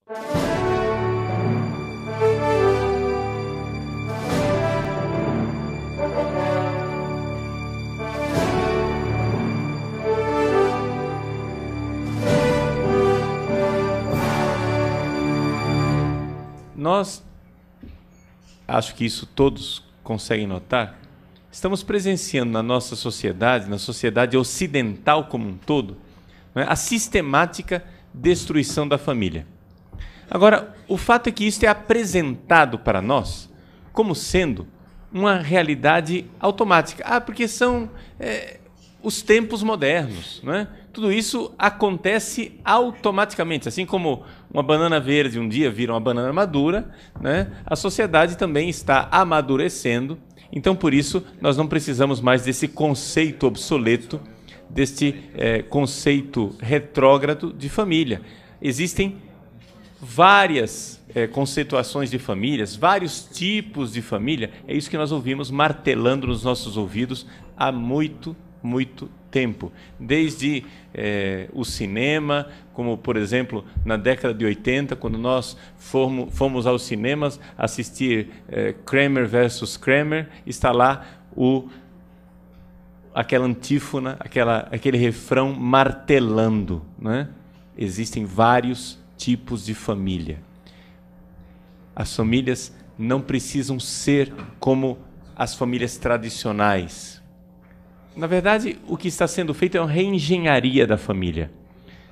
Nós, acho que isso todos conseguem notar, estamos presenciando na nossa sociedade, na sociedade ocidental como um todo, não é, a sistemática destruição da família. Agora, o fato é que isso é apresentado para nós como sendo uma realidade automática. Ah, porque são os tempos modernos, não é? Tudo isso acontece automaticamente, assim como uma banana verde um dia vira uma banana madura, né? A sociedade também está amadurecendo, então por isso nós não precisamos mais desse conceito obsoleto, deste conceito retrógrado de família. Existem várias conceituações de famílias, vários tipos de família, é isso que nós ouvimos martelando nos nossos ouvidos há muito tempo, desde o cinema, como por exemplo na década de 80, quando nós fomos aos cinemas assistir Kramer versus Kramer, está lá aquela antífona, aquele refrão martelando, né? Existem vários tipos de família. As famílias não precisam ser como as famílias tradicionais. Na verdade, o que está sendo feito é uma reengenharia da família.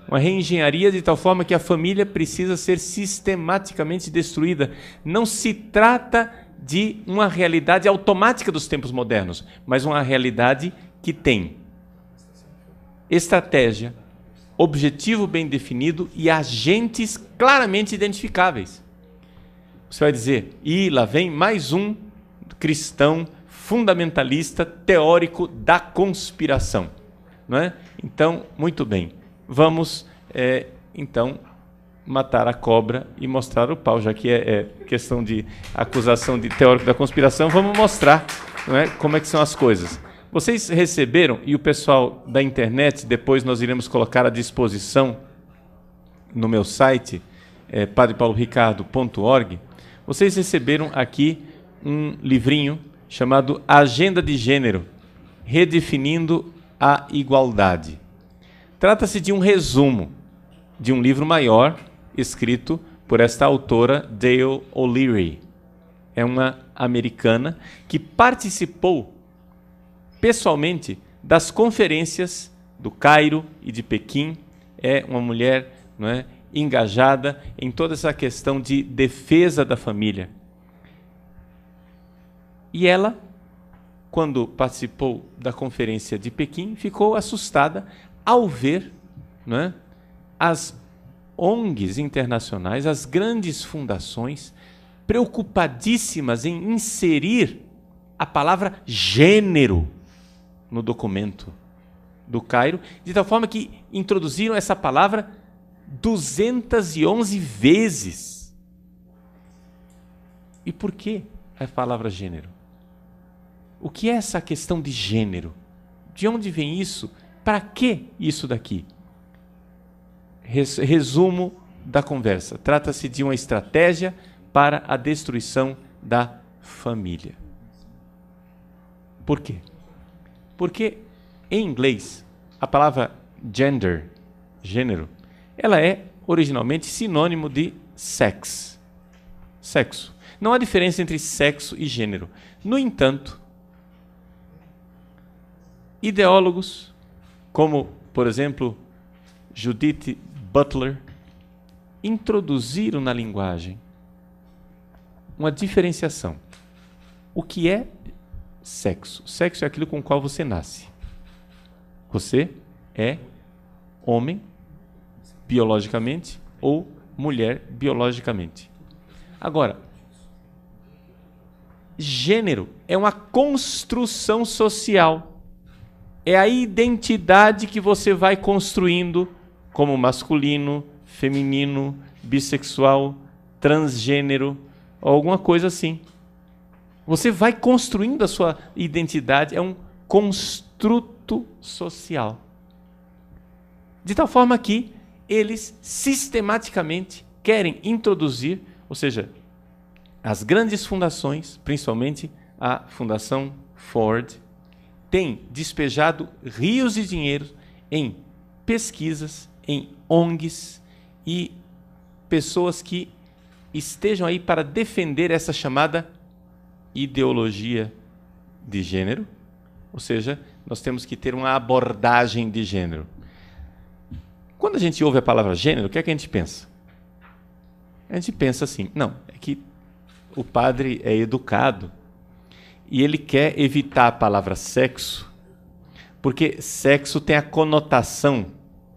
Uma reengenharia de tal forma que a família precisa ser sistematicamente destruída. Não se trata de uma realidade automática dos tempos modernos, mas uma realidade que tem estratégia, objetivo bem definido e agentes claramente identificáveis. Você vai dizer, lá vem mais um cristão fundamentalista, teórico da conspiração, não é? Então, muito bem, vamos então matar a cobra e mostrar o pau, já que é questão de acusação de teórico da conspiração, vamos mostrar, não é, como é que são as coisas. Vocês receberam, e o pessoal da internet, depois nós iremos colocar à disposição no meu site, padrepauloricardo.org, vocês receberam aqui um livrinho chamado Agenda de Gênero, Redefinindo a Igualdade. Trata-se de um resumo de um livro maior, escrito por esta autora, Dale O'Leary. É uma americana que participou pessoalmente das conferências do Cairo e de Pequim. É uma mulher, não é, engajada em toda essa questão de defesa da família. E ela, quando participou da conferência de Pequim, ficou assustada ao ver, não é, as ONGs internacionais, as grandes fundações, preocupadíssimas em inserir a palavra gênero no documento do Cairo, de tal forma que introduziram essa palavra 211 vezes. E por que a palavra gênero? O que é essa questão de gênero? De onde vem isso? Para que isso daqui? Resumo da conversa. Trata-se de uma estratégia para a destruição da família. Por quê? Porque em inglês a palavra gender, gênero, ela é originalmente sinônimo de sex, sexo. Não há diferença entre sexo e gênero. No entanto, ideólogos como, por exemplo, Judith Butler, introduziram na linguagem uma diferenciação. O que é sexo? Sexo é aquilo com o qual você nasce. Você é homem biologicamente ou mulher biologicamente. Agora, gênero é uma construção social. É a identidade que você vai construindo como masculino, feminino, bissexual, transgênero, ou alguma coisa assim. Você vai construindo a sua identidade, é um construto social. De tal forma que eles sistematicamente querem introduzir, ou seja, as grandes fundações, principalmente a Fundação Ford, tem despejado rios de dinheiro em pesquisas, em ONGs e pessoas que estejam aí para defender essa chamada ideologia de gênero, ou seja, nós temos que ter uma abordagem de gênero. Quando a gente ouve a palavra gênero, o que é que a gente pensa? A gente pensa assim, não, é que o padre é educado e ele quer evitar a palavra sexo, porque sexo tem a conotação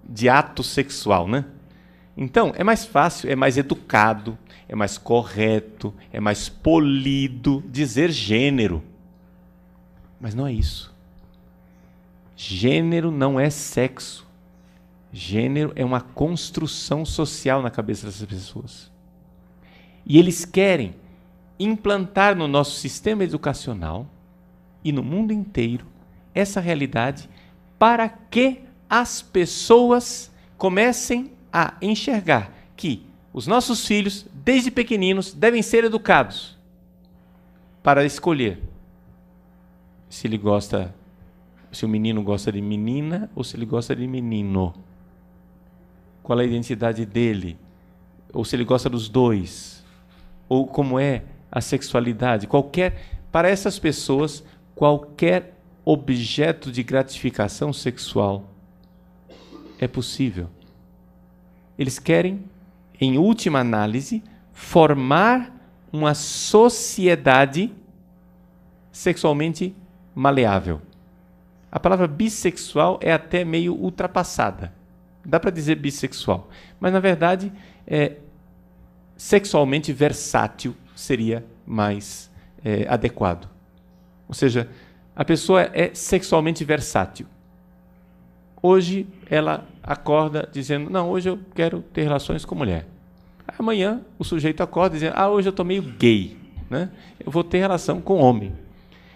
de ato sexual, né? Então, é mais fácil, é mais educado, é mais correto, é mais polido dizer gênero. Mas não é isso. Gênero não é sexo. Gênero é uma construção social na cabeça dessas pessoas. E eles querem implantar no nosso sistema educacional e no mundo inteiro essa realidade para que as pessoas comecem a enxergar que os nossos filhos, desde pequeninos, devem ser educados para escolher se ele gosta, se o menino gosta de menina ou se ele gosta de menino. Qual é a identidade dele? Ou se ele gosta dos dois? Ou como é a sexualidade? Para essas pessoas, qualquer objeto de gratificação sexual é possível. Eles querem, em última análise, formar uma sociedade sexualmente maleável. A palavra bissexual é até meio ultrapassada. Dá para dizer bissexual, mas na verdade sexualmente versátil seria mais adequado. Ou seja, a pessoa é sexualmente versátil. Hoje ela acorda dizendo, não, hoje eu quero ter relações com mulher. Amanhã o sujeito acorda dizendo, hoje eu estou meio gay, né? Eu vou ter relação com homem.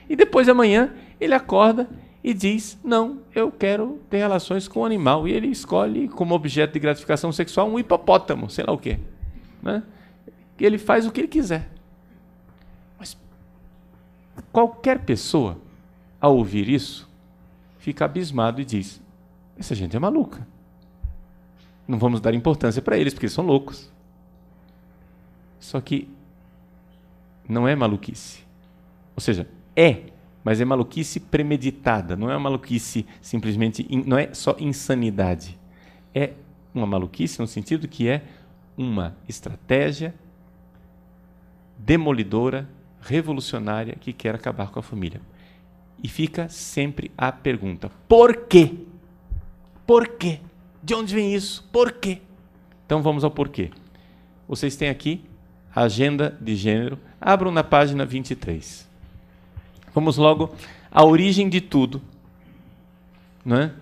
E depois de amanhã ele acorda e diz, não, eu quero ter relações com um animal. E ele escolhe como objeto de gratificação sexual um hipopótamo, sei lá o quê. Né? E ele faz o que ele quiser. Mas qualquer pessoa, ao ouvir isso, fica abismado e diz, essa gente é maluca. Não vamos dar importância para eles, porque eles são loucos. Só que não é maluquice. Ou seja, mas é maluquice premeditada. Não é uma maluquice simplesmente, não é só insanidade. É uma maluquice no sentido que é uma estratégia demolidora, revolucionária, que quer acabar com a família. E fica sempre a pergunta, por quê? Por quê? De onde vem isso? Por quê? Então vamos ao porquê. Vocês têm aqui a agenda de gênero. Abram na página 23. Vamos logo à origem de tudo. Não é?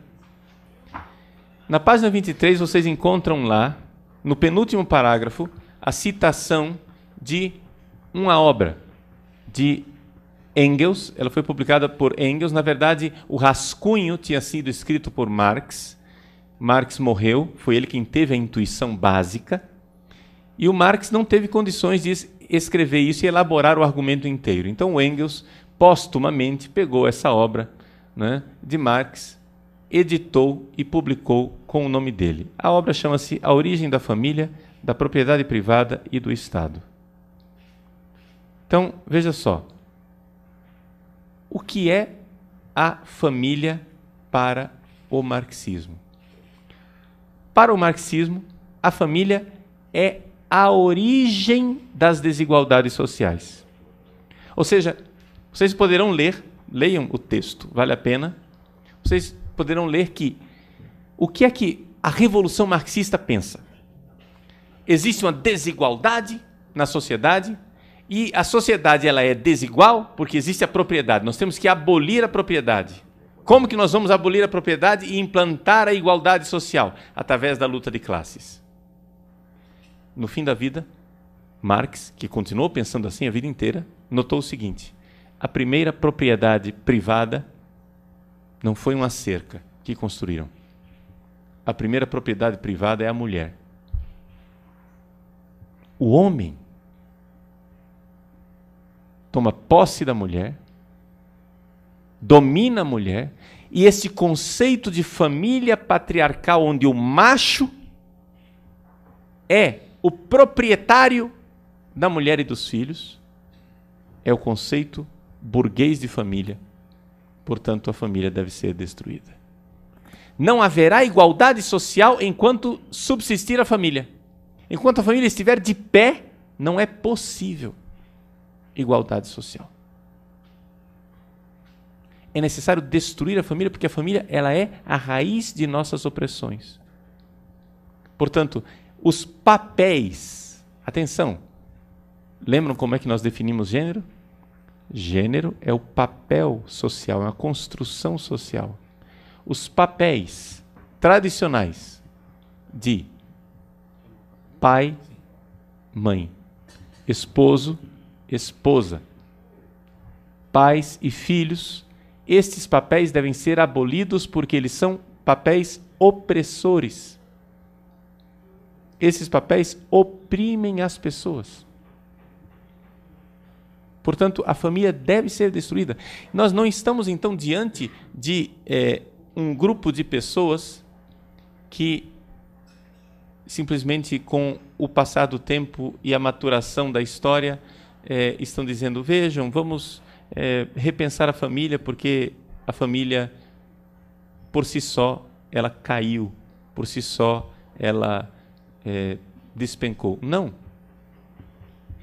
Na página 23 vocês encontram lá, no penúltimo parágrafo, a citação de uma obra de Engels. Ela foi publicada por Engels. Na verdade, o rascunho tinha sido escrito por Marx. Marx morreu, foi ele quem teve a intuição básica. E o Marx não teve condições de escrever isso e elaborar o argumento inteiro. Então o Engels, póstumamente, pegou essa obra, né, de Marx, editou e publicou com o nome dele. A obra chama-se A Origem da Família, da Propriedade Privada e do Estado. Então, veja só. O que é a família para o marxismo? Para o marxismo, a família é a origem das desigualdades sociais. Ou seja, vocês poderão leiam o texto, vale a pena. Vocês poderão ler o que é que a Revolução Marxista pensa. Existe uma desigualdade na sociedade e a sociedade ela é desigual porque existe a propriedade. Nós temos que abolir a propriedade. Como que nós vamos abolir a propriedade e implantar a igualdade social? Através da luta de classes. No fim da vida, Marx, que continuou pensando assim a vida inteira, notou o seguinte: a primeira propriedade privada não foi uma cerca que construíram. A primeira propriedade privada é a mulher. o homem toma posse da mulher, domina a mulher, e esse conceito de família patriarcal, onde o macho é o proprietário da mulher e dos filhos, é o conceito burguês de família. Portanto, a família deve ser destruída. Não haverá igualdade social enquanto subsistir a família. Enquanto a família estiver de pé, não é possível igualdade social. É necessário destruir a família, porque a família ela é a raiz de nossas opressões. Portanto, os papéis... Atenção! Lembram como é que nós definimos gênero? Gênero é o papel social, é uma construção social. Os papéis tradicionais de pai, mãe, esposo, esposa, pais e filhos, estes papéis devem ser abolidos porque eles são papéis opressores. Esses papéis oprimem as pessoas. Portanto, a família deve ser destruída. Nós não estamos, então, diante de um grupo de pessoas que simplesmente com o passar do tempo e a maturação da história estão dizendo, vejam, vamos repensar a família, porque a família, por si só, ela caiu, por si só, ela despencou. Não.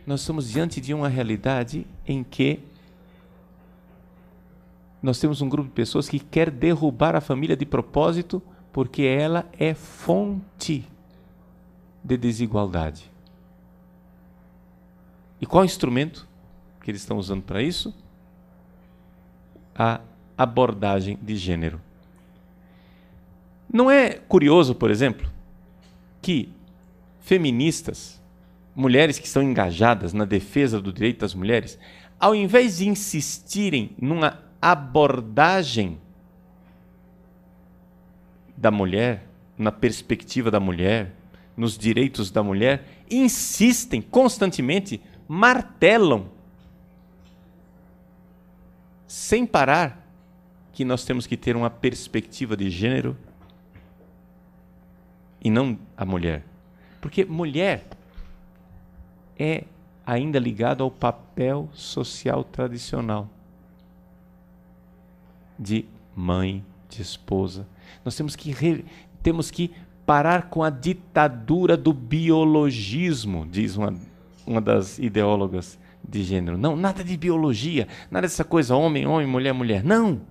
Nós estamos diante de uma realidade em que nós temos um grupo de pessoas que quer derrubar a família de propósito porque ela é fonte de desigualdade. E qual instrumento que eles estão usando para isso? A abordagem de gênero. Não é curioso, por exemplo, que feministas, mulheres que estão engajadas na defesa do direito das mulheres, ao invés de insistirem numa abordagem da mulher, na perspectiva da mulher, nos direitos da mulher, insistem constantemente, martelam, sem parar, que nós temos que ter uma perspectiva de gênero e não a mulher. Porque mulher é ainda ligado ao papel social tradicional de mãe, de esposa. Nós temos que parar com a ditadura do biologismo, diz uma das ideólogas de gênero. Não, nada de biologia, nada dessa coisa homem, homem, mulher, mulher. Não!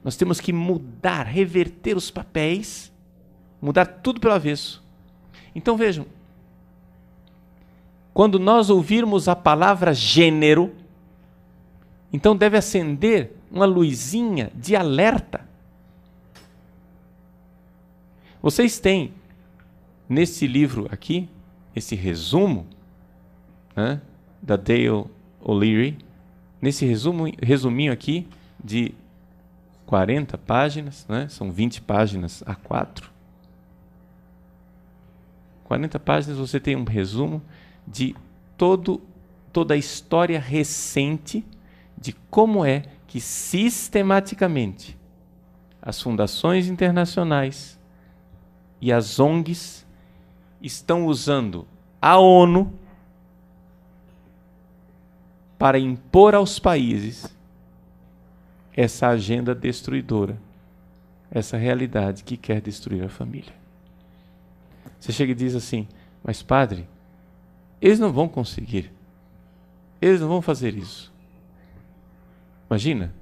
Nós temos que mudar, reverter os papéis, mudar tudo pelo avesso. Então vejam, quando nós ouvirmos a palavra gênero, então deve acender uma luzinha de alerta. Vocês têm, nesse livro aqui, esse resumo, né, da Dale O'Leary, nesse resuminho aqui de 40 páginas, né, são 20 páginas A4. 40 páginas você tem um resumo de toda a história recente de como é que sistematicamente as fundações internacionais e as ONGs estão usando a ONU para impor aos países essa agenda destruidora, essa realidade que quer destruir a família. Você chega e diz assim, mas padre, eles não vão conseguir. Eles não vão fazer isso. Imagina,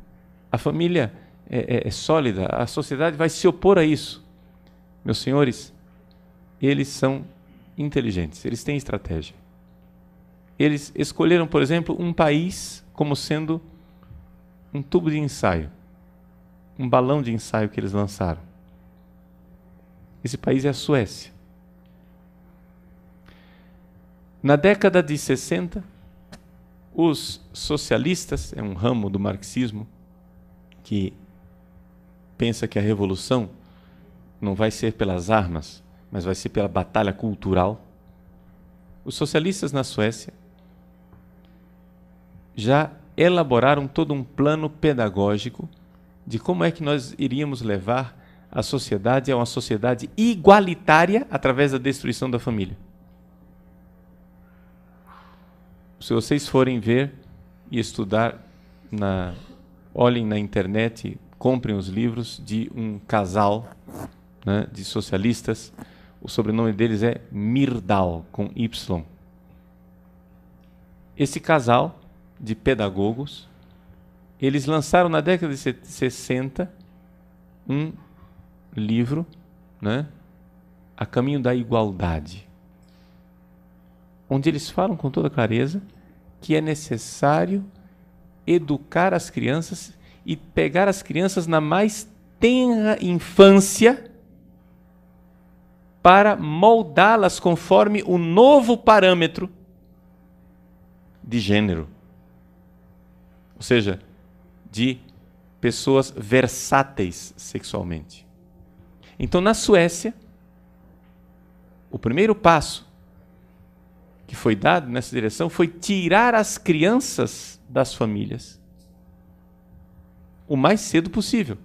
a família é sólida, a sociedade vai se opor a isso. Meus senhores, eles são inteligentes, eles têm estratégia. Eles escolheram, por exemplo, um país como sendo um tubo de ensaio, um balão de ensaio que eles lançaram. Esse país é a Suécia. Na década de 60, os socialistas, é um ramo do marxismo que pensa que a revolução não vai ser pelas armas, mas vai ser pela batalha cultural. Os socialistas na Suécia já elaboraram todo um plano pedagógico de como é que nós iríamos levar a sociedade a uma sociedade igualitária através da destruição da família. Se vocês forem ver e estudar, olhem na internet, comprem os livros de um casal, né, de socialistas. O sobrenome deles é Myrdal, com Y. Esse casal de pedagogos, eles lançaram na década de 60 um livro, né, A Caminho da Igualdade, onde eles falam com toda clareza que é necessário educar as crianças e pegar as crianças na mais tenra infância para moldá-las conforme o novo parâmetro de gênero. Ou seja, de pessoas versáteis sexualmente. Então, na Suécia, o primeiro passo que foi dado nessa direção foi tirar as crianças das famílias o mais cedo possível.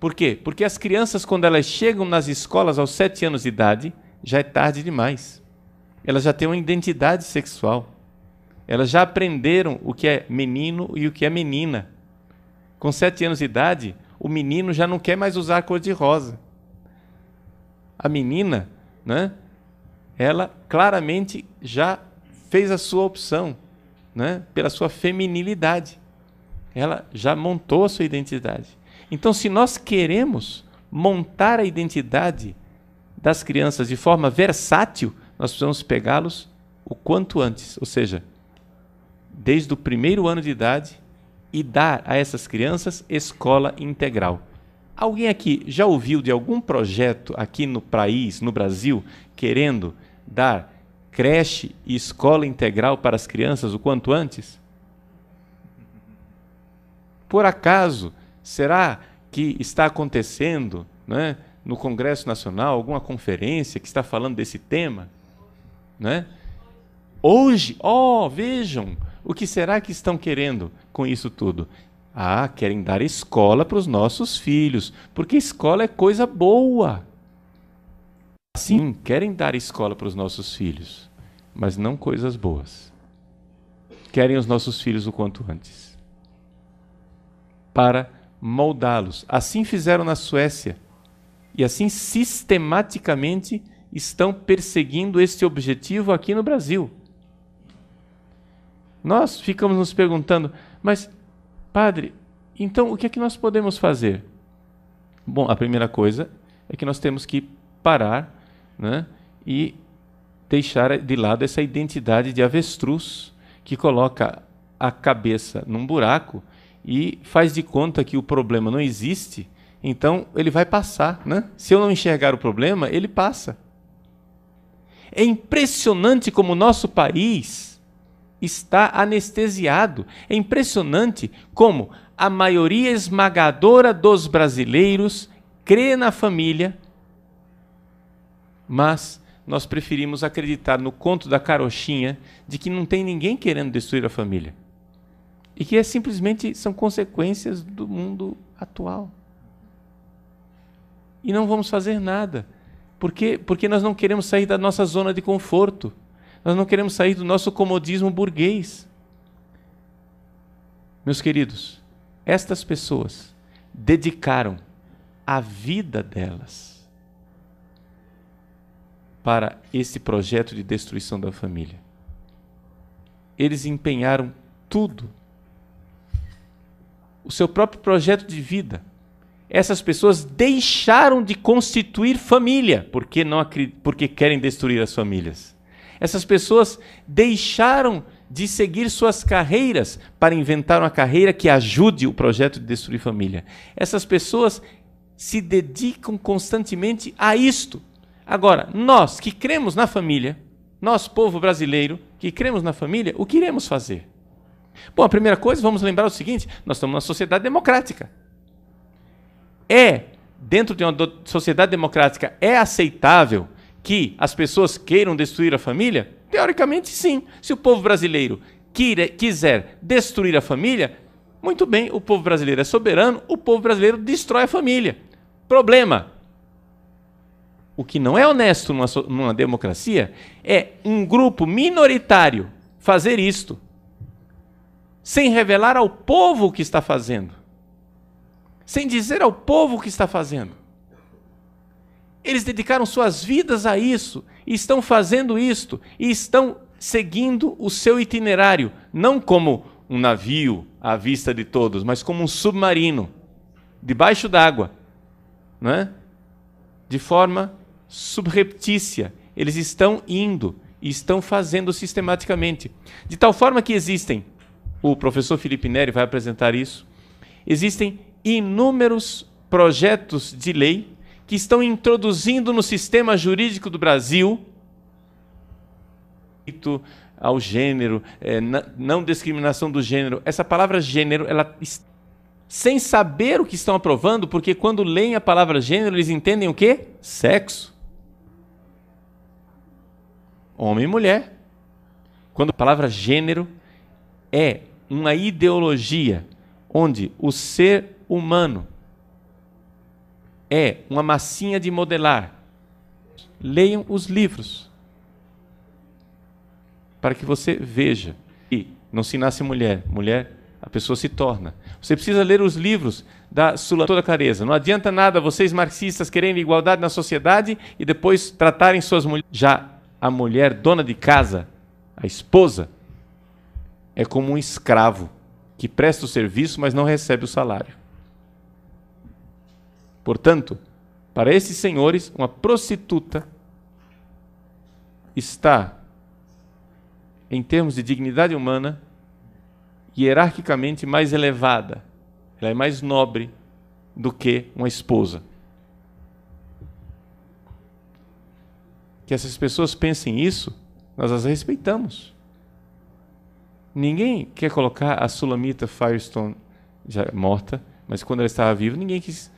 Por quê? Porque as crianças, quando elas chegam nas escolas aos 7 anos de idade, já é tarde demais. Elas já têm uma identidade sexual. Elas já aprenderam o que é menino e o que é menina. Com 7 anos de idade, o menino já não quer mais usar cor-de-rosa. A menina, né, ela claramente já fez a sua opção, né, pela sua feminilidade. Ela já montou a sua identidade. Então, se nós queremos montar a identidade das crianças de forma versátil, nós precisamos pegá-los o quanto antes, ou seja, desde o primeiro ano de idade, e dar a essas crianças escola integral. Alguém aqui já ouviu de algum projeto aqui no país, no Brasil, querendo dar creche e escola integral para as crianças o quanto antes? Por acaso, será que está acontecendo, né, no Congresso Nacional alguma conferência que está falando desse tema? Né? Hoje, vejam, o que será que estão querendo com isso tudo? Querem dar escola para os nossos filhos, porque escola é coisa boa. Sim, querem dar escola para os nossos filhos, mas não coisas boas. Querem os nossos filhos o quanto antes, para moldá-los. Assim fizeram na Suécia, e assim sistematicamente estão perseguindo este objetivo aqui no Brasil. Nós ficamos nos perguntando, mas, padre, então o que é que nós podemos fazer? Bom, a primeira coisa é que nós temos que parar, né, e deixar de lado essa identidade de avestruz que coloca a cabeça num buraco e faz de conta que o problema não existe, então ele vai passar, né? Se eu não enxergar o problema, ele passa. É impressionante como o nosso país está anestesiado. É impressionante como a maioria esmagadora dos brasileiros crê na família, mas nós preferimos acreditar no conto da carochinha de que não tem ninguém querendo destruir a família. E que simplesmente são consequências do mundo atual. E não vamos fazer nada. Porque nós não queremos sair da nossa zona de conforto. Nós não queremos sair do nosso comodismo burguês. Meus queridos, estas pessoas dedicaram a vida delas para esse projeto de destruição da família. Eles empenharam tudo. O seu próprio projeto de vida. Essas pessoas deixaram de constituir família porque querem destruir as famílias. Essas pessoas deixaram de seguir suas carreiras para inventar uma carreira que ajude o projeto de destruir família. Essas pessoas se dedicam constantemente a isto. Agora, nós que cremos na família, nós, povo brasileiro, que cremos na família, o que iremos fazer? Bom, a primeira coisa, vamos lembrar o seguinte, nós estamos numa sociedade democrática. Dentro de uma sociedade democrática, é aceitável que as pessoas queiram destruir a família? Teoricamente, sim. Se o povo brasileiro quiser destruir a família, muito bem, o povo brasileiro é soberano, o povo brasileiro destrói a família. Problema. O que não é honesto numa democracia é um grupo minoritário fazer isto, sem revelar ao povo o que está fazendo, sem dizer ao povo o que está fazendo. Eles dedicaram suas vidas a isso, e estão fazendo isto, e estão seguindo o seu itinerário, não como um navio à vista de todos, mas como um submarino, debaixo d'água, não é? De forma subreptícia. Eles estão indo e estão fazendo sistematicamente. De tal forma que existem, o professor Felipe Neri vai apresentar isso, existem inúmeros projetos de lei que estão introduzindo no sistema jurídico do Brasil ao gênero, não discriminação do gênero. Essa palavra gênero, ela, sem saber o que estão aprovando, porque quando leem a palavra gênero, eles entendem o quê? Sexo. Homem e mulher. Quando a palavra gênero é uma ideologia onde o ser humano é uma massinha de modelar. Leiam os livros, para que você veja. E não se nasce mulher, mulher a pessoa se torna. Você precisa ler os livros da Sula toda clareza. Não adianta nada vocês marxistas quererem igualdade na sociedade e depois tratarem suas mulheres. Já a mulher dona de casa, a esposa, é como um escravo que presta o serviço, mas não recebe o salário. Portanto, para esses senhores, uma prostituta está, em termos de dignidade humana, hierarquicamente mais elevada. Ela é mais nobre do que uma esposa. Que essas pessoas pensem isso, nós as respeitamos. Ninguém quer colocar a Sulamita Firestone já morta, mas quando ela estava viva, ninguém quis,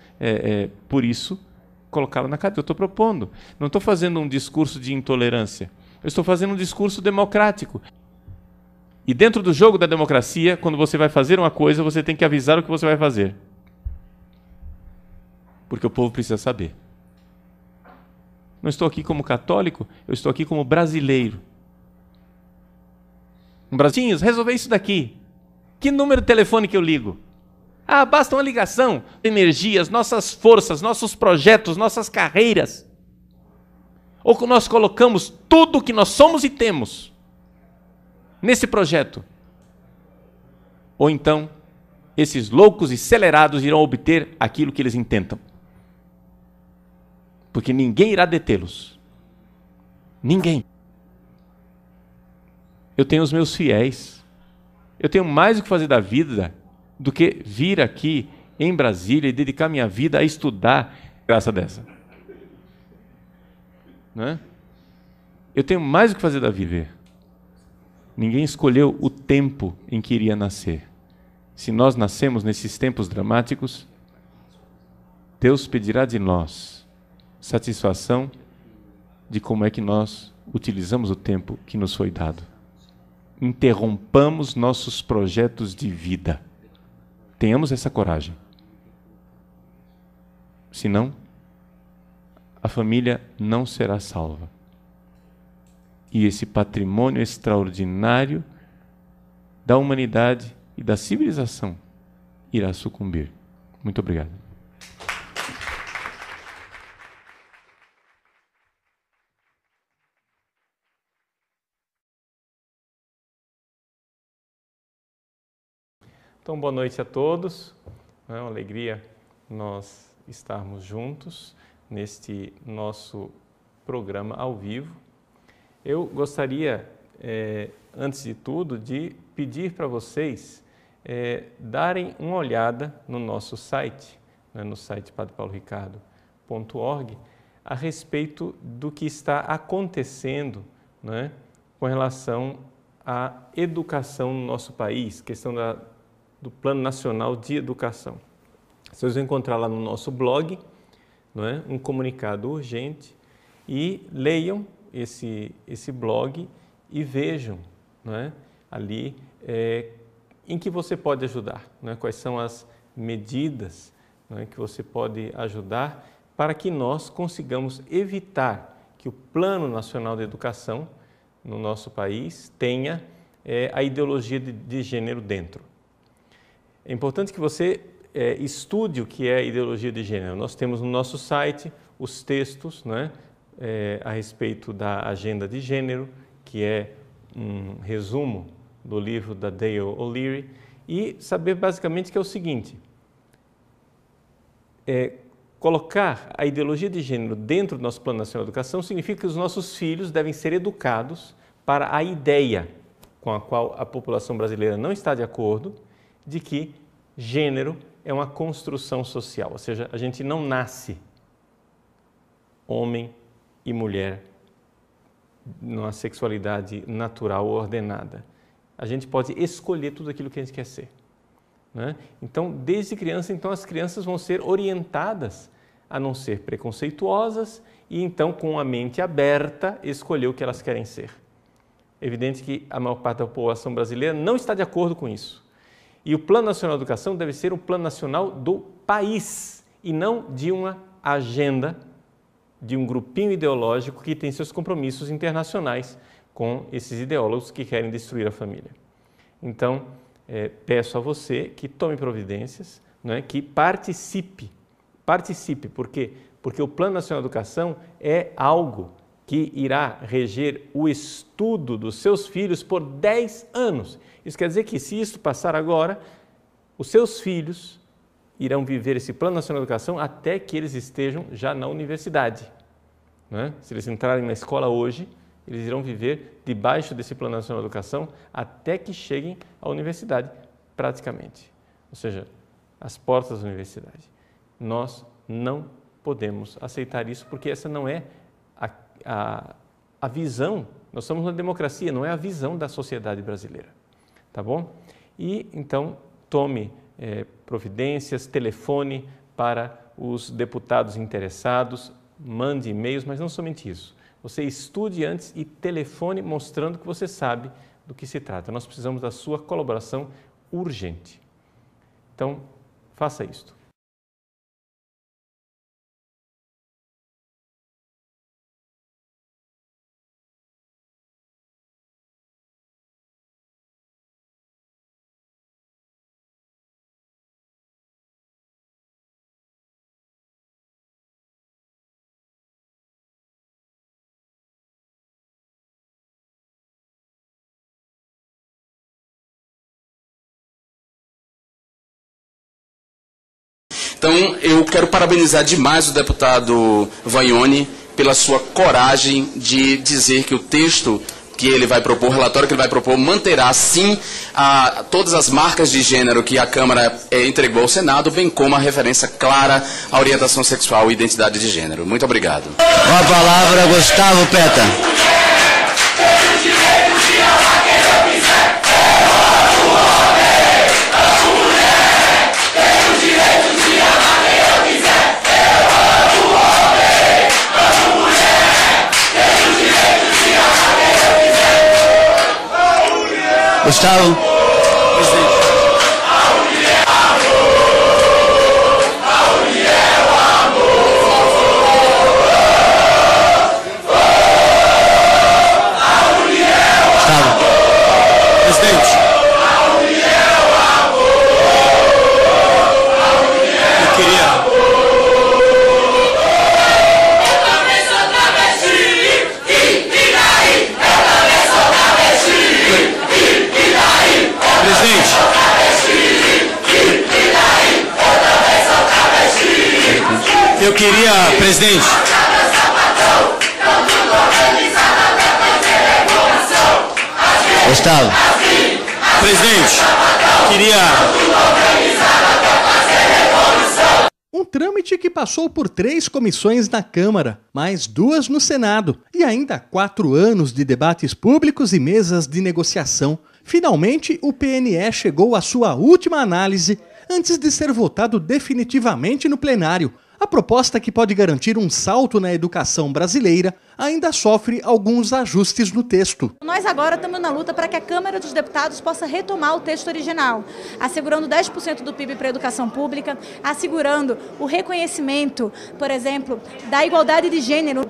por isso, colocá-la na cadeia. Eu estou propondo. Não estou fazendo um discurso de intolerância. Eu estou fazendo um discurso democrático. E dentro do jogo da democracia, quando você vai fazer uma coisa, você tem que avisar o que você vai fazer. Porque o povo precisa saber. Não estou aqui como católico, eu estou aqui como brasileiro. Brasinhos, resolver isso daqui. Que número de telefone que eu ligo? Ah, basta uma ligação. Energias, nossas forças, nossos projetos, nossas carreiras. Ou que nós colocamos tudo o que nós somos e temos nesse projeto. Ou então, esses loucos e acelerados irão obter aquilo que eles intentam. Porque ninguém irá detê-los. Ninguém. Eu tenho os meus fiéis. Eu tenho mais o que fazer da vida do que vir aqui em Brasília e dedicar minha vida a estudar graça dessa. Não é? Eu tenho mais o que fazer da vida. Ninguém escolheu o tempo em que iria nascer. Se nós nascemos nesses tempos dramáticos, Deus pedirá de nós satisfação de como é que nós utilizamos o tempo que nos foi dado. Interrompamos nossos projetos de vida. Tenhamos essa coragem. Senão, a família não será salva. E esse patrimônio extraordinário da humanidade e da civilização irá sucumbir. Muito obrigado. Então, boa noite a todos. É uma alegria nós estarmos juntos neste nosso programa ao vivo. Eu gostaria, antes de tudo, de pedir para vocês darem uma olhada no nosso site, né, no site padrepauloricardo.org, a respeito do que está acontecendo, né, com relação à educação no nosso país, questão do Plano Nacional de Educação. Vocês vão encontrar lá no nosso blog, não é, um comunicado urgente e leiam esse blog e vejam, né, ali em que você pode ajudar, né, quais são as medidas, né, que você pode ajudar para que nós consigamos evitar que o Plano Nacional de Educação no nosso país tenha a ideologia de gênero dentro. É importante que você estude o que é a ideologia de gênero. Nós temos no nosso site os textos, né, a respeito da agenda de gênero, que é um resumo do livro da Dale O'Leary, e saber basicamente que é o seguinte: colocar a ideologia de gênero dentro do nosso Plano Nacional de Educação significa que os nossos filhos devem ser educados para a ideia com a qual a população brasileira não está de acordo, de que gênero é uma construção social, ou seja, a gente não nasce homem e mulher numa sexualidade natural ou ordenada. A gente pode escolher tudo aquilo que a gente quer ser, né? Então, desde criança, as crianças vão ser orientadas a não ser preconceituosas e, então, com a mente aberta, escolher o que elas querem ser. É evidente que a maior parte da população brasileira não está de acordo com isso. E o Plano Nacional de Educação deve ser um plano nacional do país e não de uma agenda, de um grupinho ideológico que tem seus compromissos internacionais com esses ideólogos que querem destruir a família. Então, peço a você que tome providências, né, que participe. Por quê? Porque o Plano Nacional de Educação é algo que irá reger o estudo dos seus filhos por 10 anos. Isso quer dizer que, se isso passar agora, os seus filhos irão viver esse Plano Nacional de Educação até que eles estejam já na universidade, né? Se eles entrarem na escola hoje, eles irão viver debaixo desse Plano Nacional de Educação até que cheguem à universidade, praticamente. Ou seja, às portas da universidade. Nós não podemos aceitar isso, porque essa não é a visão. Nós somos uma democracia, não é a visão da sociedade brasileira. Tá bom? E, então, tome providências, telefone para os deputados interessados, mande e-mails, mas não somente isso. Você estude antes e telefone mostrando que você sabe do que se trata. Nós precisamos da sua colaboração urgente. Então, faça isto. Então, eu quero parabenizar demais o deputado Vaione pela sua coragem de dizer que o texto que ele vai propor, o relatório que ele vai propor, manterá, sim, todas as marcas de gênero que a Câmara entregou ao Senado, bem como a referência clara à orientação sexual e identidade de gênero. Muito obrigado. Com a palavra, Gustavo Peta. Gustavo. Presidente. Eu queria, presidente. Gustavo. Presidente, queria. Um trâmite que passou por 3 comissões na Câmara, mais 2 no Senado, e ainda 4 anos de debates públicos e mesas de negociação. Finalmente, o PNE chegou à sua última análise antes de ser votado definitivamente no plenário. A proposta, que pode garantir um salto na educação brasileira, ainda sofre alguns ajustes no texto. Nós agora estamos na luta para que a Câmara dos Deputados possa retomar o texto original, assegurando 10% do PIB para a educação pública, assegurando o reconhecimento, por exemplo, da igualdade de gênero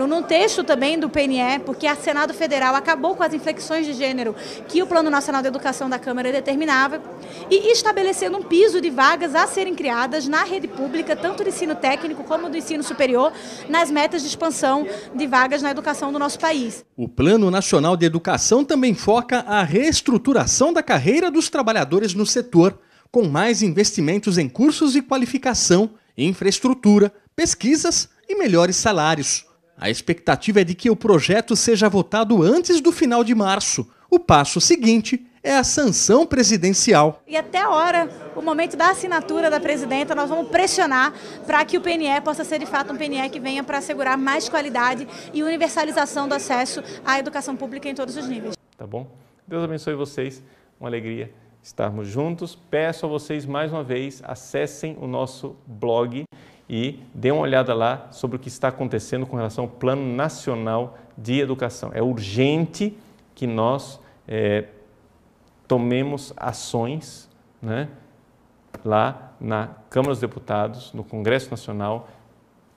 no texto também do PNE, porque a Senado Federal acabou com as inflexões de gênero que o Plano Nacional de Educação da Câmara determinava, e estabelecendo um piso de vagas a serem criadas na rede pública, tanto do ensino técnico como do ensino superior, nas metas de expansão de vagas na educação do nosso país. O Plano Nacional de Educação também foca a reestruturação da carreira dos trabalhadores no setor, com mais investimentos em cursos de qualificação, infraestrutura, pesquisas e melhores salários. A expectativa é de que o projeto seja votado antes do final de março. O passo seguinte é a sanção presidencial. E até a hora, o momento da assinatura da presidenta, nós vamos pressionar para que o PNE possa ser de fato um PNE que venha para assegurar mais qualidade e universalização do acesso à educação pública em todos os níveis. Tá bom? Deus abençoe vocês, uma alegria estarmos juntos. Peço a vocês mais uma vez, acessem o nosso blog e dê uma olhada lá sobre o que está acontecendo com relação ao Plano Nacional de Educação. É urgente que nós tomemos ações, né, lá na Câmara dos Deputados, no Congresso Nacional,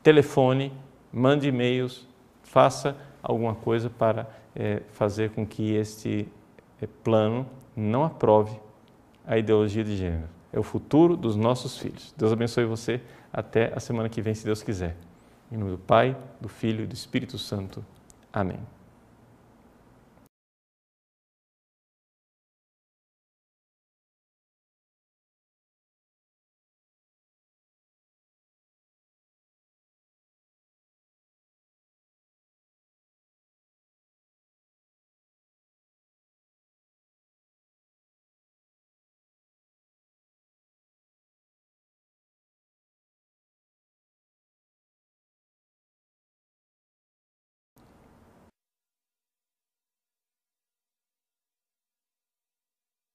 telefone, mande e-mails, faça alguma coisa para fazer com que este plano não aprove a ideologia de gênero. É o futuro dos nossos filhos. Deus abençoe você. Até a semana que vem, se Deus quiser. Em nome do Pai, do Filho e do Espírito Santo. Amém.